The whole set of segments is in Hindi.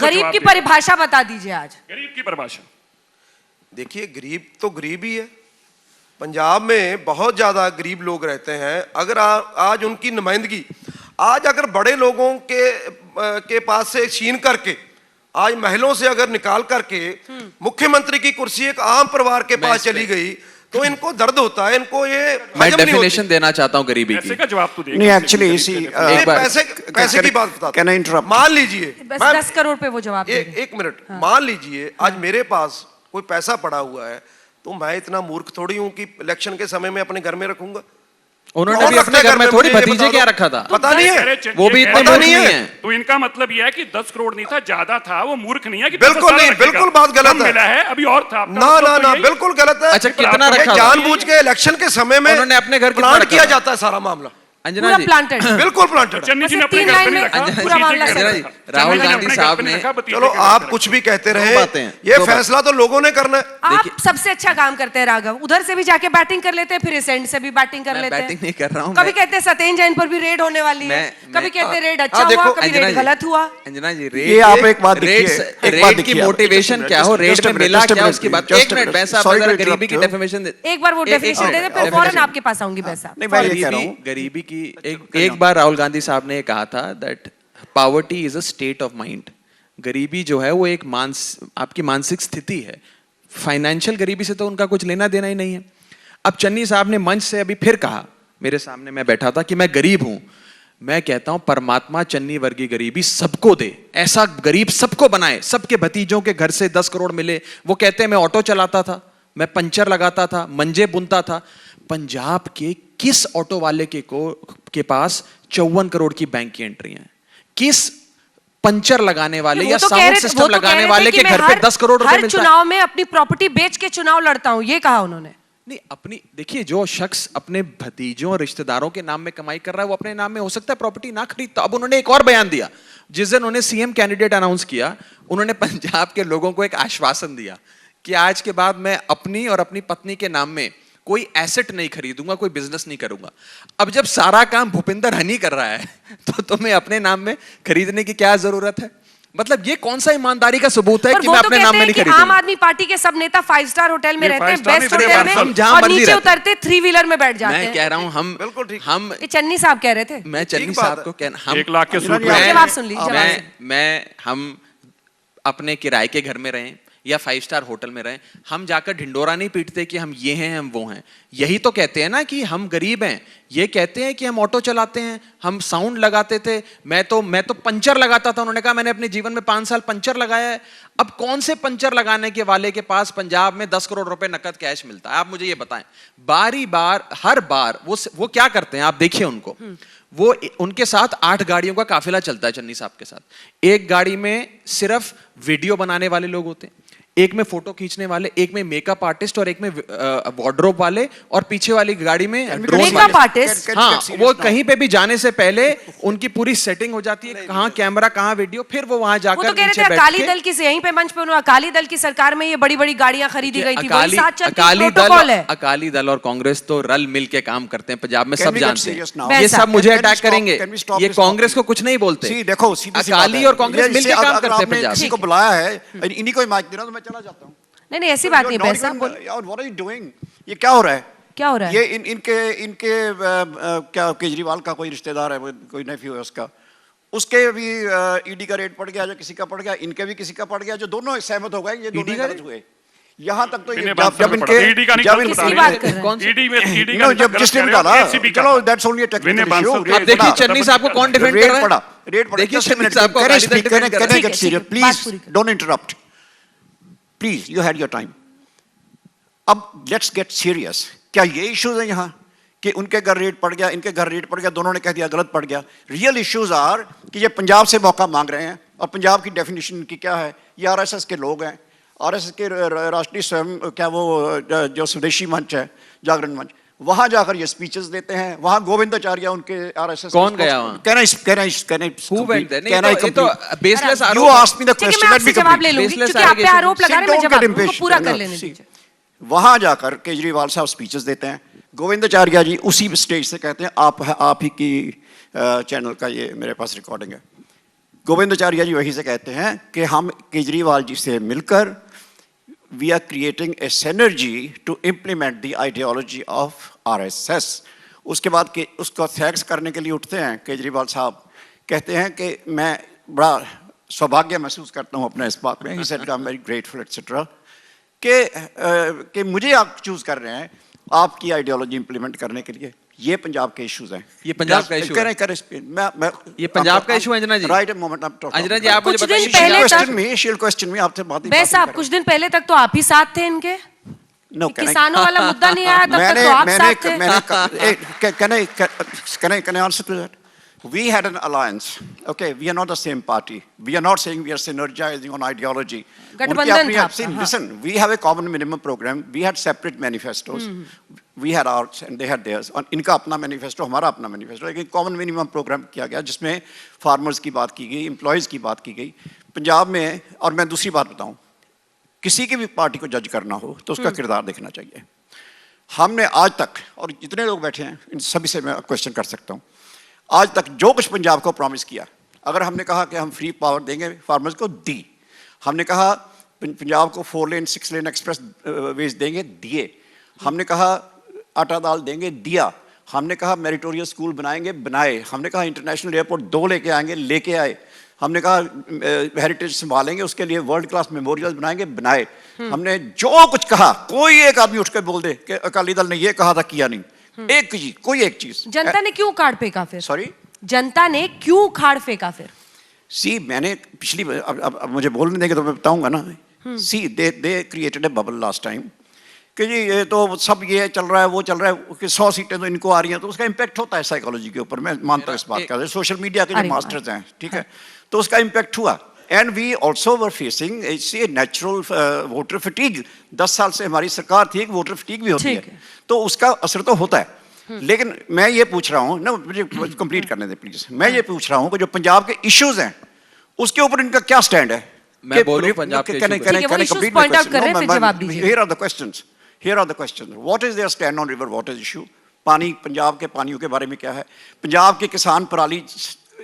गरीब की परिभाषा बता दीजिए आज। गरीब की परिभाषा देखिए, गरीब तो गरीब ही है। पंजाब में बहुत ज़्यादा गरीब लोग रहते हैं। अगर आज उनकी नुमाइंदगी, आज अगर बड़े लोगों के पास से छीन करके, आज महलों से अगर निकाल करके मुख्यमंत्री की कुर्सी एक आम परिवार के पास चली गई, तो इनको दर्द होता है। इनको ये मैं डेफिनेशन देना चाहता हूं गरीबी की। पैसे का जवाब तो नहीं, एक्चुअली इसी पैसे की बात बताता कैन आई इंटरप्ट? मान लीजिए 10 करोड़ पे वो जवाब दे एक मिनट, मान लीजिए आज मेरे पास कोई पैसा पड़ा हुआ है, तो मैं इतना मूर्ख थोड़ी हूं कि इलेक्शन के समय में अपने घर में रखूंगा। उन्होंने भी अपने घर में थोड़ी भतीजे क्या रखा था, पता नहीं है, वो भी इतने मूर्ख नहीं है। तो इनका मतलब यह है कि 10 करोड़ नहीं था, ज्यादा था, वो मूर्ख नहीं है कि बिल्कुल नहीं, बिल्कुल बात गलत है। मिला है अभी और था ना ना ना, बिल्कुल गलत है। अच्छा, कितना रखा? जानबूझ के इलेक्शन के समय में उन्होंने अपने घर प्लान किया जाता है सारा मामला। अंजना पूरा जी, प्लांटेड, बिल्कुल प्लांटेड। चन्नी जी ने अपने घर पे नहीं रखा, पूरा मामला अंजना जी, राहुल गांधी साहब ने, चलो आप कुछ भी कहते रहे, ये फैसला तो लोगों ने करना है। आप सबसे अच्छा काम करते हैं राघव, उधर से भी जाके बैटिंग कर लेते हैं, फिर इस एंड से भी बैटिंग कर लेते हैं। बैटिंग नहीं कर रहा हूं। कभी कहते हैं सत्येंद्र जैन पर भी रेड होने वाली है, कभी कहते हैं रेड अच्छा हुआ, कभी रेड गलत हुआ। अंजना जी, ये आप एक बात देखिए, रेड की मोटिवेशन क्या हो, रेड में मिला क्या, उसकी बात। एक मिनट, बैसा आप जरा गरीबी की डेफिनेशन दे, एक बार वो डेफिनेशन दे दे, फिर फौरन आपके पास आऊंगी बैसा। गरीबी की एक बार राहुल गांधी साहब ने कहा था that poverty is a state of mind. गरीबी जो है वो एक आपकी मानसिक स्थिति है। फाइनेंशियल गरीबी से तो उनका कुछ लेना देना ही नहीं है। अब चन्नी साहब ने मंच से अभी फिर कहा, मेरे सामने मैं बैठा था, कि मैं गरीब हूं। मैं कहता हूं परमात्मा चन्नी वर्गी गरीबी सबको दे, ऐसा गरीब सबको बनाए। सबके भतीजों के घर से 10 करोड़ मिले। वो कहते हैं मैं ऑटो चलाता था, मैं पंचर लगाता था, मंजे बुनता था। पंजाब के किस ऑटो वाले के पास 54 करोड़ की बैंक की एंट्री है? किस पंचर लगाने वाले या साउंड सिस्टम लगाने वाले के घर पे 10 करोड़ रुपए मिलता है? हर चुनाव में अपनी प्रॉपर्टी बेच के चुनाव लड़ता हूं, ये कहा उन्होंने। नहीं, अपनी देखिए, जो शख्स अपने भतीजों और रिश्तेदारों के नाम में कमाई कर रहा है, वो अपने नाम में हो सकता है प्रॉपर्टी ना खरीदता। अब उन्होंने एक और बयान दिया, जिस दिन उन्होंने सीएम कैंडिडेट अनाउंस किया, उन्होंने पंजाब के लोगों को एक आश्वासन दिया कि आज के बाद मैं अपनी और अपनी पत्नी के नाम में कोई एसेट नहीं खरीदूंगा, कोई बिजनेस नहीं करूंगा। अब जब सारा काम भूपिंदर हनी कर रहा है, तो तुम्हें अपने नाम में खरीदने की क्या जरूरत है? मतलब ये कौन सा ईमानदारी का सबूत है कि मैं अपने नाम में नहीं खरीदूंगा? आम आदमी पार्टी के सब नेता 5 स्टार होटल में रहते हैं, बेस्ट होटल में, और नीचे उतरते 3 व्हीलर में बैठ जाते हैं। मैं कह रहा हूं, हम चन्नी साहब कह रहे थे, मैं चन्नी साहब को कहना, हम 1 लाख के सूट में, जवाब सुन लीजिए। हम अपने किराए के घर में रहें या 5 स्टार होटल में रहें, हम जाकर ढिंडोरा नहीं पीटते कि हम ये हैं, हम वो हैं। यही तो कहते हैं ना कि हम गरीब हैं। ये कहते हैं कि हम ऑटो चलाते हैं, हम साउंड लगाते थे, मैं तो पंचर लगाता था। उन्होंने कहा मैंने अपने जीवन में 5 साल पंचर लगाया है। अब कौन से पंचर लगाने के वाले के पास पंजाब में 10 करोड़ रुपए नकद कैश मिलता है? आप मुझे ये बताएं। हर बार वो क्या करते हैं, आप देखिए उनको। वो उनके साथ 8 गाड़ियों का काफिला चलता है चन्नी साहब के साथ। एक गाड़ी में सिर्फ वीडियो बनाने वाले लोग होते हैं, एक में फोटो खींचने वाले, एक में मेकअप आर्टिस्ट, और एक में वार्डरोब वाले, और पीछे वाली गाड़ी में ड्रोन मेकअप आर्टिस्ट। हाँ, वो कहीं पे भी जाने से पहले उनकी पूरी सेटिंग हो जाती है, कहाँ कैमरा कहाँ वीडियो, फिर वो वहां जाकर वो तो कह रहे थे अकाली दल की, यहीं पे मंच पे उन्होंने अकाली दल की सरकार में ये बड़ी-बड़ी गाड़ियां खरीदी गई थी, वही साथ चलती प्रोटोकॉल है। अकाली दल और कांग्रेस तो रल मिल के काम करते हैं पंजाब में, सब जानते हैं। ये वैसा। सब मुझे अटैक करेंगे, ये कांग्रेस को कुछ नहीं बोलते। देखो, अकाली और कांग्रेस मिल के काम करते हैं पंजाब। किसी को बुलाया है, इन्हीं को माइक देना, तो मैं चला जाता हूँ। नहीं ऐसी बात नहीं, पैसा What are you doing? ये क्या हो रहा है? क्या हो रहा है? ये इनके क्या केजरीवाल का कोई रिश्तेदार है, कोई नेफ्यू है उसका, उसके भी ईडी का रेट पड़ गया, जो किसी का पड़ गया, इनके भी किसी का पड़ गया, जो दोनों सहमत हो गए, ये दोनों गलत हुए। यहाँ तक तो ये जब इनके जिसने भी डाला, चलो that's only a technical issue. अब देखिए चन्नी साहब को कौन डिफेंड कर रहा है? रेट पड़ा। देखिए चन्नी साहब को can I get serious please? Don't interrupt please, you had your time. अब लेट्स गेट सीरियस। क्या ये इश्यूज है यहाँ कि उनके घर रेट पड़ गया, इनके घर रेट पड़ गया, दोनों ने कह दिया गलत पड़ गया? रियल इश्यूज आर कि ये पंजाब से मौका मांग रहे हैं, और पंजाब की डेफिनेशन की क्या है? ये आरएसएस के लोग हैं, आरएसएस के राष्ट्रीय स्वयं क्या वो जो स्वदेशी मंच है, जागरण मंच, वहां जाकर ये स्पीचेस देते हैं। वहां गोविंदाचार्य उनके आरएसएस कौन गया वहां? जवाब ले लूंगी क्योंकि आप पे आरोप लगा रहे हैं, मैं जवाब उनको पूरा कर लेने दीजिए। वहां जाकर केजरीवाल साहब स्पीचेस देते हैं, गोविंदाचार्य जी उसी स्टेज से कहते हैं आप ही की चैनल का ये मेरे पास रिकॉर्डिंग है, गोविंदाचार्य जी वहीं से कहते हैं कि हम केजरीवाल जी से मिलकर we are creating a synergy to implement the ideology of RSS. उसके बाद के उसको थैंक्स करने के लिए उठते हैं केजरीवाल साहब, कहते हैं कि मैं बड़ा सौभाग्य महसूस करता हूँ अपने इस बात में, he said I am very grateful etcetera, कि मुझे आप चूज कर रहे हैं आपकी आइडियोलॉजी इंप्लीमेंट करने के लिए। ये पंजाब के इश्यूज हैं। ये पंजाब का इशू है। मैं ये पंजाब का इशू है अंजना जी। राइट मोमेंट अंजना जी, आप मुझे कुछ दिन बताइए, पहले क्वेश्चन में आपसे बात वैसे साहब कुछ दिन पहले तक तो आप ही साथ थे इनके। No, किसानों वाला मुद्दा नहीं आया तब तक तो आप साथ थे। Can I answer to that? We had an alliance. Okay, we are not the same party. We are not saying we are synergizing on ideology. गठबंधन था। Listen, we have a common minimum program. We had separate manifestos. We had ours and they had theirs. और इनका अपना मैनिफेस्टो, हमारा अपना मैनिफेस्टो, लेकिन कॉमन मिनिमम प्रोग्राम किया गया जिसमें फार्मर्स की बात की गई, एम्प्लॉयज़ की बात की गई पंजाब में। और मैं दूसरी बात बताऊं, किसी की भी पार्टी को जज करना हो तो उसका किरदार देखना चाहिए। हमने आज तक, और जितने लोग बैठे हैं इन सभी से मैं क्वेश्चन कर सकता हूँ, आज तक जो कुछ पंजाब को प्रॉमिस किया, अगर हमने कहा कि हम फ्री पावर देंगे फार्मर्स को, दी। हमने कहा पंजाब को 4 लेन 6 लेन एक्सप्रेस वेज देंगे, दिए। हमने कहा आटा दाल देंगे, दिया। हमने कहा मेरिटोरियस स्कूल बनाएंगे, बनाए। हमने कहा इंटरनेशनल एयरपोर्ट 2 लेके आएंगे, लेके आए। हमने कहा हेरिटेज संभालेंगे, उसके लिए वर्ल्ड क्लास मेमोरियल बनाएंगे, बनाए। हमने जो कुछ कहा, कोई एक आदमी उठ कर बोल दे कि अकाली दल ने ये कहा था, किया नहीं। एक चीज, कोई एक चीज। जनता ने क्यों उखाड़ फेंका फिर? सॉरी, जनता ने क्यों उखाड़ फेंका फिर? सी, मैंने पिछली, अब मुझे बोलने देंगे तो मैं बताऊंगा ना। See, they created a bubble last time कि जी ये तो सब ये चल रहा है, वो चल रहा है, कि 100 सीटें तो इनको आ रही हैं, तो उसका इम्पैक्ट होता है साइकोलॉजी के ऊपर। मैं मानता हूँ इस बात का, सोशल मीडिया के जो मास्टर्स हैं, ठीक है, तो उसका इम्पैक्ट हुआ। And we also were facing natural voter fatigue. 10 साल से हमारी सरकार थी, एक वोटर फटीग भी होती है, तो उसका असर तो होता है। लेकिन मैं ये पूछ रहा हूँ ना, मुझे कंप्लीट करने दे प्लीज। मैं ये पूछ रहा हूँ कि जो पंजाब के इश्यूज हैं उसके ऊपर इनका क्या स्टैंड है? मैं बोलूं पंजाब के Here are the questions. What is their stand on river waters issue? पानी, पंजाब के पानियों के बारे में क्या है? पंजाब के किसान पराली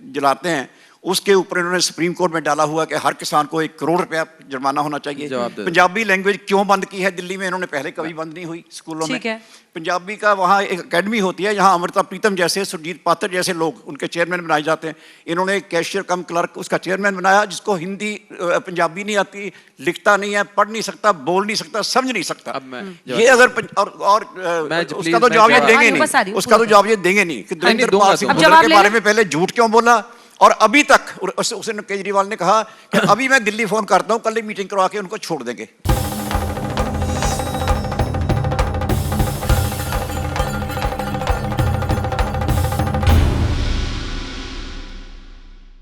जलाते हैं, उसके ऊपर इन्होंने सुप्रीम कोर्ट में डाला हुआ कि हर किसान को 1 करोड़ रुपया जुर्माना होना चाहिए। पंजाबी लैंग्वेज क्यों बंद की है दिल्ली में? इन्होंने पहले कभी बंद नहीं हुई स्कूलों में। पंजाबी का वहाँ एक अकेडमी होती है, यहाँ अमृता प्रीतम जैसे, सुरजीत पात्र जैसे लोग उनके चेयरमैन बनाए जाते हैं। इन्होंने कैशियर कम क्लर्क उसका चेयरमैन बनाया, जिसको हिंदी पंजाबी नहीं आती, लिखता नहीं है, पढ़ नहीं सकता, बोल नहीं सकता, समझ नहीं सकता। ये अगर उसका तो जवाब ये देंगे नहीं, उसका तो जवाब ये देंगे नहीं कि देवेंद्र पाल सिंह के बारे में पहले झूठ क्यों बोला। और अभी तक उसने केजरीवाल ने कहा कि अभी मैं दिल्ली फोन करता हूं, कल ही मीटिंग करवा के उनको छोड़ देंगे।